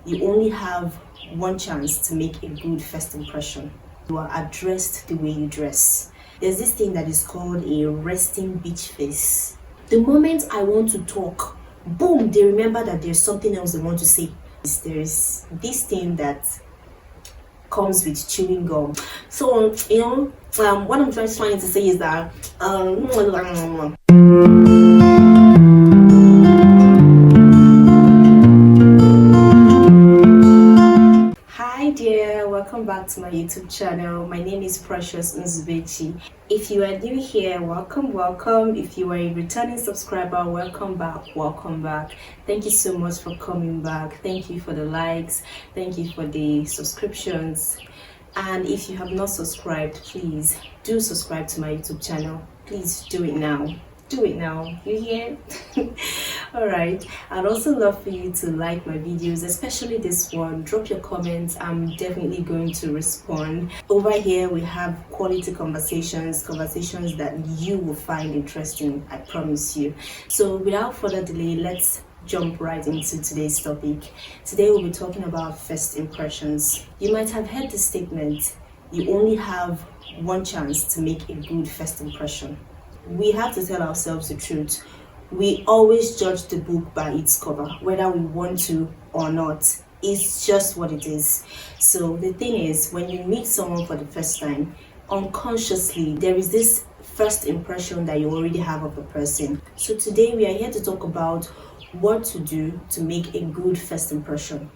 you only have one chance to make a good first impression. You are addressed the way you dress. There's this thing that is called a resting bitch face. The moment I want to talk, boom, they remember that there's something else they want to say. There's this thing that comes with chewing gum. So, what I'm trying to say is that hi dear, welcome back to my YouTube channel. My name is Precious Nzubechi. If you are new here, welcome. If you are a returning subscriber, welcome back. Thank you so much for coming back. Thank you for the likes, thank you for the subscriptions. And if you have not subscribed, please do subscribe to my YouTube channel. Please do it now. You hear? Alright, I'd also love for you to like my videos, especially this one. Drop your comments. I'm definitely going to respond. Over here we have quality conversations that you will find interesting, I promise you. So without further delay, let's jump right into today's topic. Today we'll be talking about first impressions. You might have heard the statement, you only have one chance to make a good first impression. We have to tell ourselves the truth. We always judge the book by its cover, whether we want to or not. It's just what it is. So the thing is, when you meet someone for the first time, unconsciously there is this first impression that you already have of the person. So today we are here to talk about what to do to make a good first impression.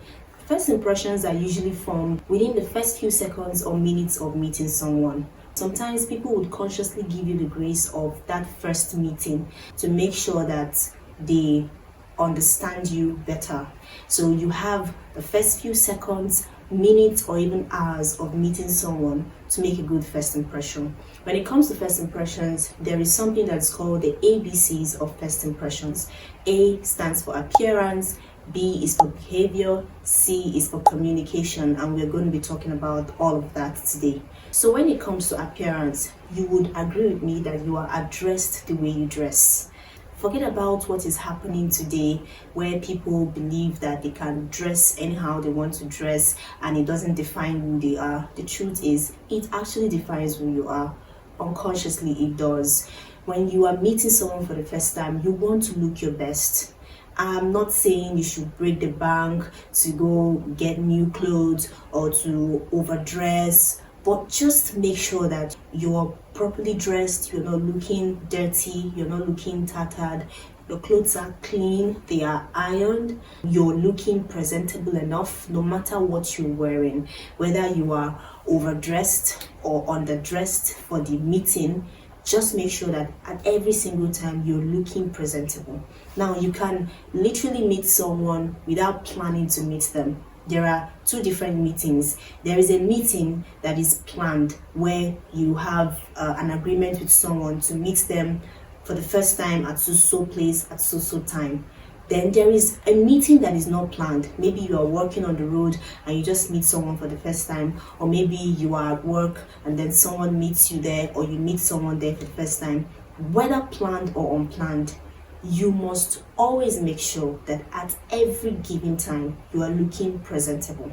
First impressions are usually formed within the first few seconds or minutes of meeting someone. Sometimes people would consciously give you the grace of that first meeting to make sure that they understand you better. So you have the first few seconds, minutes, or even hours of meeting someone to make a good first impression. When it comes to first impressions, there is something that's called the ABCs of first impressions. A stands for appearance, B is for behavior, C is for communication, and we're going to be talking about all of that today. So when it comes to appearance, you would agree with me that you are addressed the way you dress. Forget about what is happening today where people believe that they can dress anyhow they want to dress and it doesn't define who they are. The truth is, it actually defines who you are. Unconsciously, it does. When you are meeting someone for the first time, you want to look your best. I'm not saying you should break the bank to go get new clothes or to overdress, but just make sure that you're properly dressed, you're not looking dirty, you're not looking tattered, your clothes are clean, they are ironed, you're looking presentable enough no matter what you're wearing. Whether you are overdressed or underdressed for the meeting, just make sure that at every single time you're looking presentable. Now, you can literally meet someone without planning to meet them. There are two different meetings. There is a meeting that is planned where you have an agreement with someone to meet them for the first time at so place at so time. Then there is a meeting that is not planned. Maybe you are working on the road and you just meet someone for the first time, or maybe you are at work and then someone meets you there, or you meet someone there for the first time. Whether planned or unplanned, you must always make sure that at every given time you are looking presentable.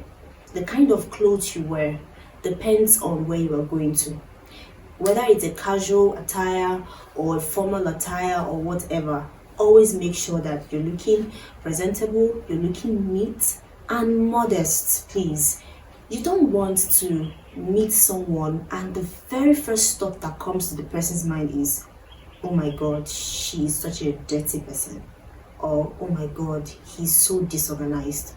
The kind of clothes you wear depends on where you are going to. Whether it's a casual attire or a formal attire or whatever, always make sure that you're looking presentable, you're looking neat and modest, please. You don't want to meet someone and the very first thought that comes to the person's mind is, oh my god, she is such a dirty person, or oh my god, he's so disorganized.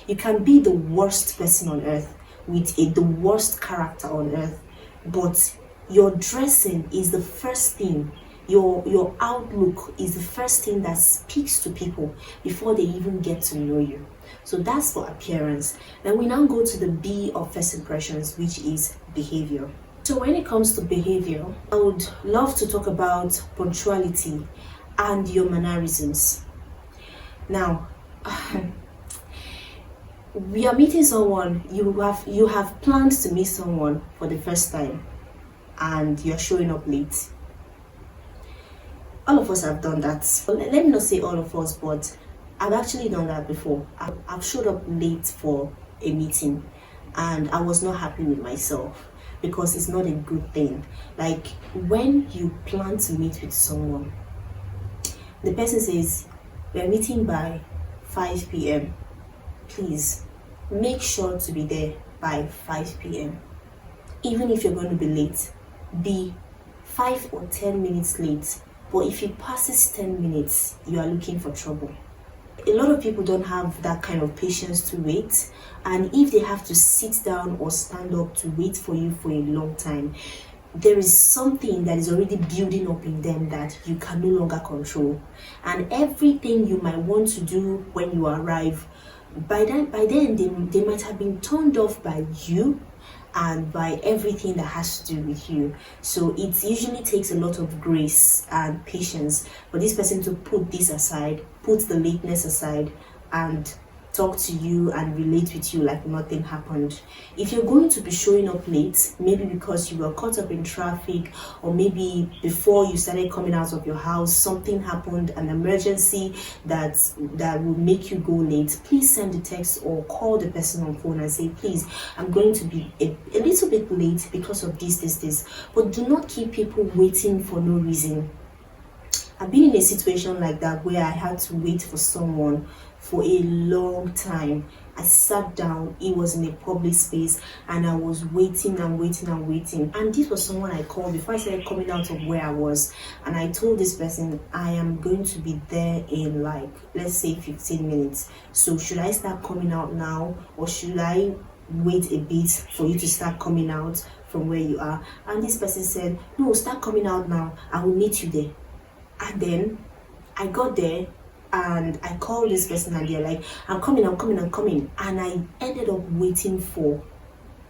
You can be the worst person on earth with the worst character on earth, but your dressing is the first thing, your outlook is the first thing that speaks to people before they even get to know you. So that's for appearance. Then we now go to the B of first impressions, which is behavior. So when it comes to behavior, I would love to talk about punctuality and your mannerisms. Now, we are meeting someone, you have planned to meet someone for the first time and you're showing up late. All of us have done that. Let me not say all of us, but I've actually done that before. I've showed up late for a meeting and I was not happy with myself because it's not a good thing. Like when you plan to meet with someone, the person says, we're meeting by 5 p.m. Please make sure to be there by 5 p.m. Even if you're going to be late, be 5 or 10 minutes late. But if it passes 10 minutes, you are looking for trouble. A lot of people don't have that kind of patience to wait, and if they have to sit down or stand up to wait for you for a long time, there is something that is already building up in them that you can no longer control, and everything you might want to do when you arrive, by then they might have been turned off by you and by everything that has to do with you. So it usually takes a lot of grace and patience for this person to put this aside, put the lateness aside, and talk to you and relate with you like nothing happened. If you're going to be showing up late, maybe because you were caught up in traffic, or maybe before you started coming out of your house something happened, an emergency that will make you go late, please send a text or call the person on phone and say, please, I'm going to be a little bit late because of this. But do not keep people waiting for no reason. I've been in a situation like that where I had to wait for someone for a long time. I sat down, it was in a public space, and I was waiting. And this was someone I called before I started coming out of where I was. And I told this person, I am going to be there in like, let's say 15 minutes. So should I start coming out now, or should I wait a bit for you to start coming out from where you are? And this person said, no, start coming out now, I will meet you there. And then I got there and I called this person and they're like, I'm coming. And I ended up waiting for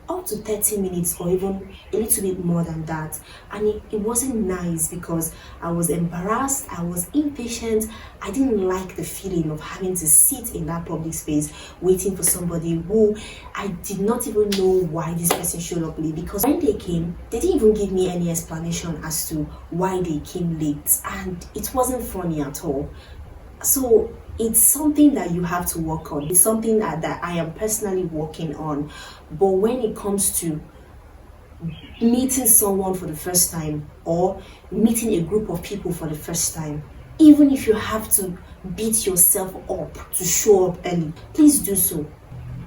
up to 30 minutes or even a little bit more than that. And it wasn't nice because I was embarrassed, I was impatient, I didn't like the feeling of having to sit in that public space waiting for somebody who I did not even know why this person showed up late. Because when they came, they didn't even give me any explanation as to why they came late, and it wasn't funny at all. So it's something that you have to work on. It's something that I am personally working on. But when it comes to meeting someone for the first time or meeting a group of people for the first time, even if you have to beat yourself up to show up early, please do so.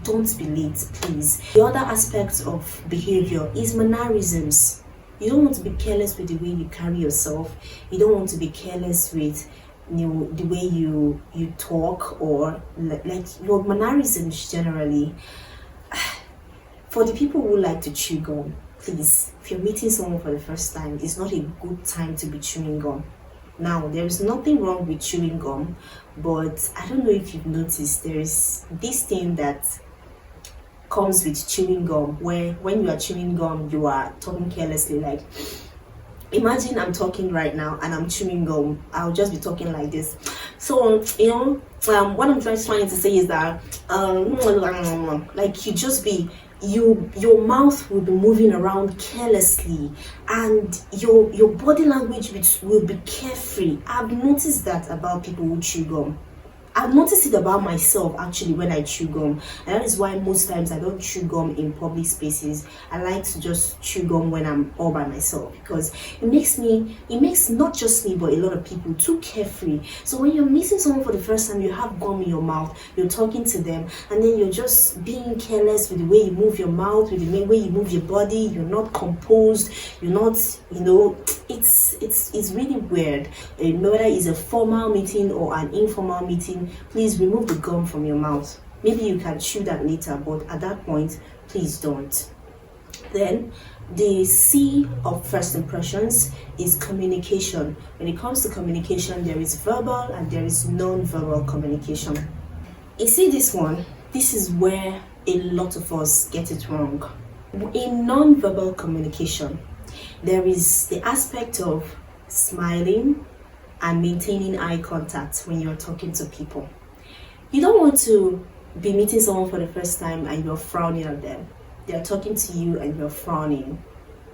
Don't be late, please. The other aspect of behavior is mannerisms. You don't want to be careless with the way you carry yourself. You don't want to be careless with the way you talk, or like your mannerisms generally. For the people who like to chew gum, please, if you're meeting someone for the first time, it's not a good time to be chewing gum. Now, there is nothing wrong with chewing gum, but I don't know if you've noticed, there is this thing that comes with chewing gum, where when you are chewing gum, you are talking carelessly. Like, imagine I'm talking right now and I'm chewing gum. I'll just be talking like this. So, what I'm trying to say is that, like, you just be, your mouth will be moving around carelessly, and your body language will be carefree. I've noticed that about people who chew gum. I've noticed it about myself actually when I chew gum, and that is why most times I don't chew gum in public spaces. I like to just chew gum when I'm all by myself, because it makes not just me but a lot of people too carefree. So when you're meeting someone for the first time, you have gum in your mouth, you're talking to them, and then you're just being careless with the way you move your mouth, with the way you move your body. You're not composed, you're not, it's really weird. Whether it's a formal meeting or an informal meeting, please remove the gum from your mouth. Maybe you can chew that later, but at that point, please don't. Then the C of first impressions is communication. When it comes to communication, there is verbal and there is non-verbal communication. You see this one? This is where a lot of us get it wrong. In non-verbal communication, there is the aspect of smiling and maintaining eye contact when you're talking to people. You don't want to be meeting someone for the first time and you're frowning at them. They're talking to you and you're frowning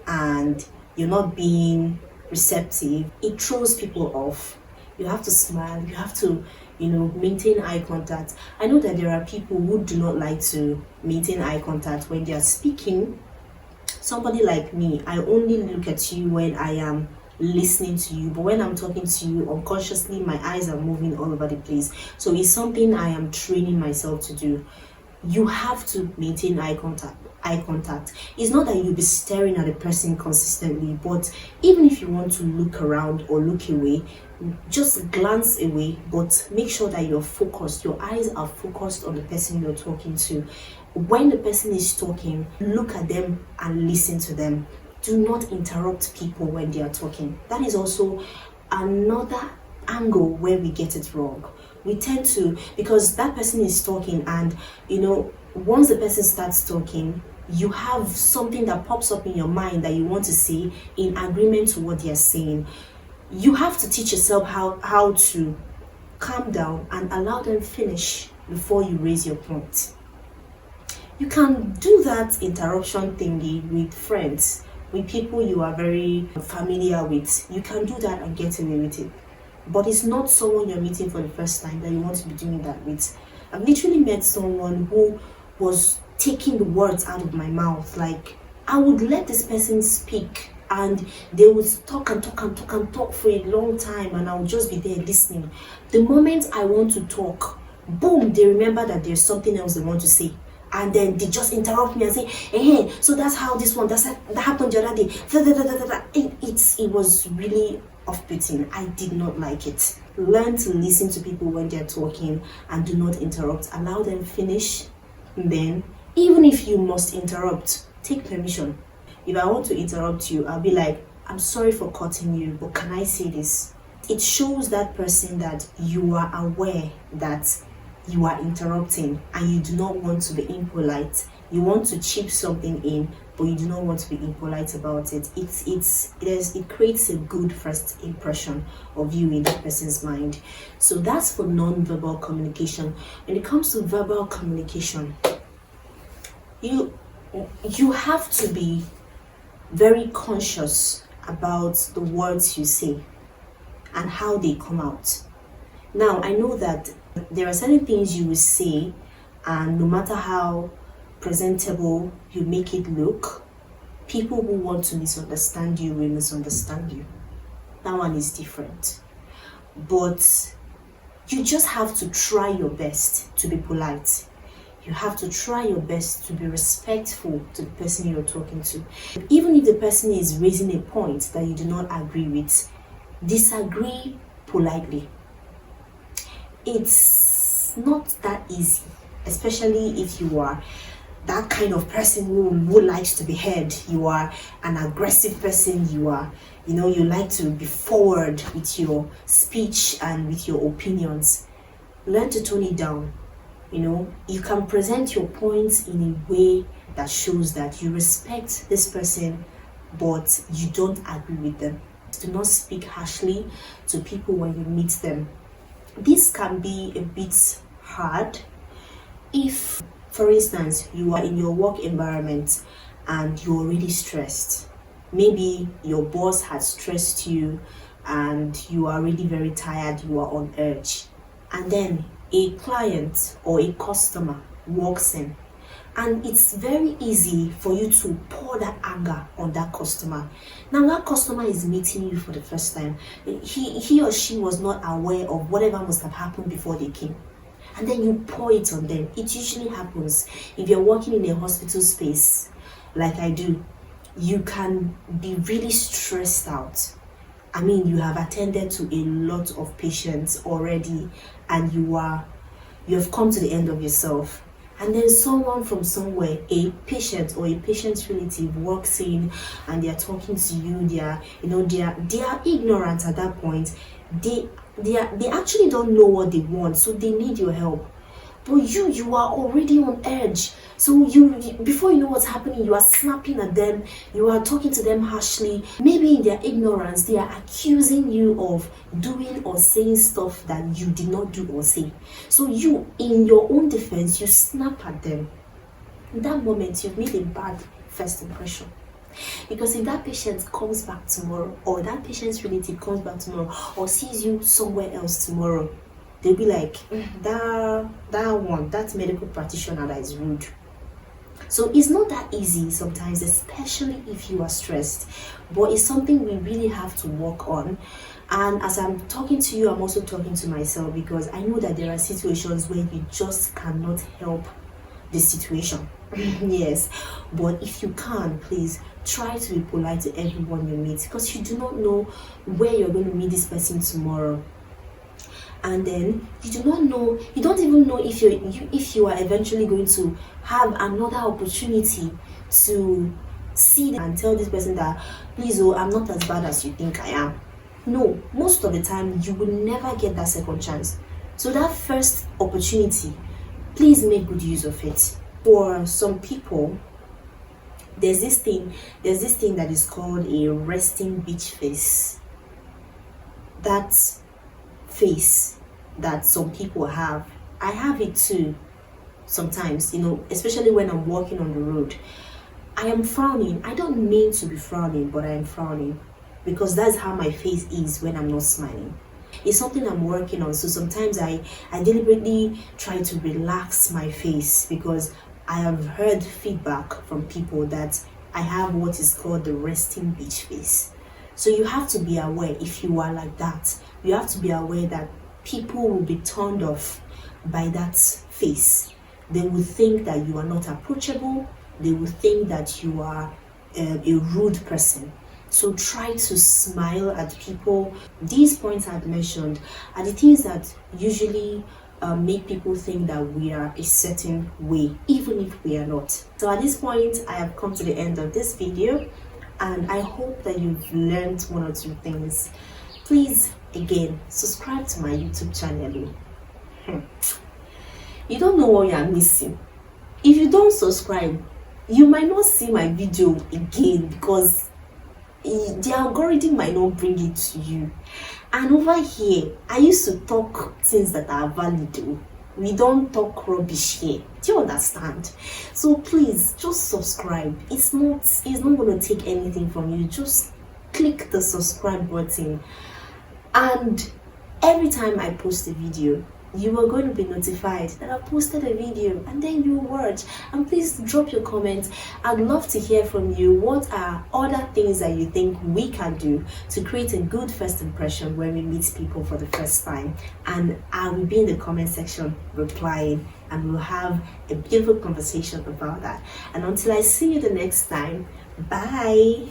and you're not being receptive. It throws people off. You have to smile, you have to maintain eye contact. I know that there are people who do not like to maintain eye contact when they are speaking. Somebody like me, I only look at you when I am listening to you, but when I'm talking to you unconsciously, my eyes are moving all over the place. So it's something I am training myself to do. You have to maintain eye contact. It's not that you'll be staring at a person consistently, but even if you want to look around or look away, just glance away, but make sure that you're focused. Your eyes are focused on the person you're talking to. When the person is talking, look at them and listen to them. Do not interrupt people when they are talking. That is also another angle where we get it wrong. We tend to, because that person is talking, and once the person starts talking, you have something that pops up in your mind that you want to say in agreement to what they are saying. You have to teach yourself how to calm down and allow them finish before you raise your point. You can do that interruption thingy with friends, with people you are very familiar with. You can do that and get away with it. But it's not someone you're meeting for the first time that you want to be doing that with. I've literally met someone who was taking the words out of my mouth. Like, I would let this person speak, and they would talk and talk and talk and talk for a long time, and I would just be there listening. The moment I want to talk, boom, they remember that there's something else they want to say. And then they just interrupt me and say, hey, so that's how this one, that happened the other day. It was really off-putting. I did not like it. Learn to listen to people when they're talking and do not interrupt. Allow them finish. And then, even if you must interrupt, take permission. If I want to interrupt you, I'll be like, I'm sorry for cutting you, but can I say this? It shows that person that you are aware that you are interrupting and you do not want to be impolite. You want to chip something in, but you do not want to be impolite about it. It creates a good first impression of you in that person's mind. So that's for non-verbal communication. When it comes to verbal communication, you have to be very conscious about the words you say and how they come out. Now, I know that there are certain things you will say, and no matter how presentable you make it look, people who want to misunderstand you will misunderstand you. That one is different. But you just have to try your best to be polite. You have to try your best to be respectful to the person you're talking to. Even if the person is raising a point that you do not agree with, disagree politely. It's not that easy, especially if you are that kind of person who likes to be heard. You are an aggressive person. You like to be forward with your speech and with your opinions. Learn to tone it down. You can present your points in a way that shows that you respect this person, but you don't agree with them. Do not speak harshly to people when you meet them. This can be a bit hard if, for instance, you are in your work environment and you're already stressed. Maybe your boss has stressed you and you are already very tired, you are on edge. And then a client or a customer walks in, and it's very easy for you to pour that anger on that customer. Now that customer is meeting you for the first time. He or she was not aware of whatever must have happened before they came. And then you pour it on them. It usually happens if you're working in a hospital space like I do. You can be really stressed out. I mean, you have attended to a lot of patients already, and you have come to the end of yourself. And then someone from somewhere, a patient or a patient's relative, walks in and they are talking to you. They are ignorant at that point. They actually don't know what they want, so they need your help. But you are already on edge. So before you know what's happening, you are snapping at them, you are talking to them harshly. Maybe in their ignorance, they are accusing you of doing or saying stuff that you did not do or say. So you, in your own defense, you snap at them. In that moment, you've made a bad first impression. Because if that patient comes back tomorrow, or that patient's relative comes back tomorrow, or sees you somewhere else tomorrow, they'll be like, that medical practitioner that is rude. So it's not that easy sometimes, especially if you are stressed, but it's something we really have to work on. And as I'm talking to you, I'm also talking to myself, because I know that there are situations where you just cannot help the situation. Yes, but if you can, please try to be polite to everyone you meet, because you do not know where you're going to meet this person tomorrow. And then you don't even know if you are eventually going to have another opportunity to see them and tell this person that, please, oh, I'm not as bad as you think I am. No, most of the time you will never get that second chance. So that first opportunity, please make good use of it. For some people, there's this thing that is called a resting bitch face. That face that some people have, I have it too sometimes, especially when I'm walking on the road. I am frowning. I don't mean to be frowning, but I am frowning, because that's how my face is when I'm not smiling. It's something I'm working on. So sometimes I deliberately try to relax my face, because I have heard feedback from people that I have what is called the resting bitch face. So you have to be aware. If you are like that, you have to be aware that people will be turned off by that face. They will think that you are not approachable. They will think that you are a rude person. So try to smile at people. These points I've mentioned are the things that usually make people think that we are a certain way, even if we are not. So at this point, I have come to the end of this video, and I hope that you've learned one or two things. Please, again, subscribe to my YouTube channel. You don't know what you are missing. If you don't subscribe, you might not see my video again, because the algorithm might not bring it to you. And over here, I used to talk things that are valid. We don't talk rubbish here. Do you understand? So please, just subscribe. It's not going to take anything from you. Just click the subscribe button, and every time I post a video, you are going to be notified that I posted a video, and then you watch. And please drop your comments. I'd love to hear from you. What are other things that you think we can do to create a good first impression when we meet people for the first time? And I will be in the comment section replying, and we'll have a beautiful conversation about that. And until I see you the next time, bye.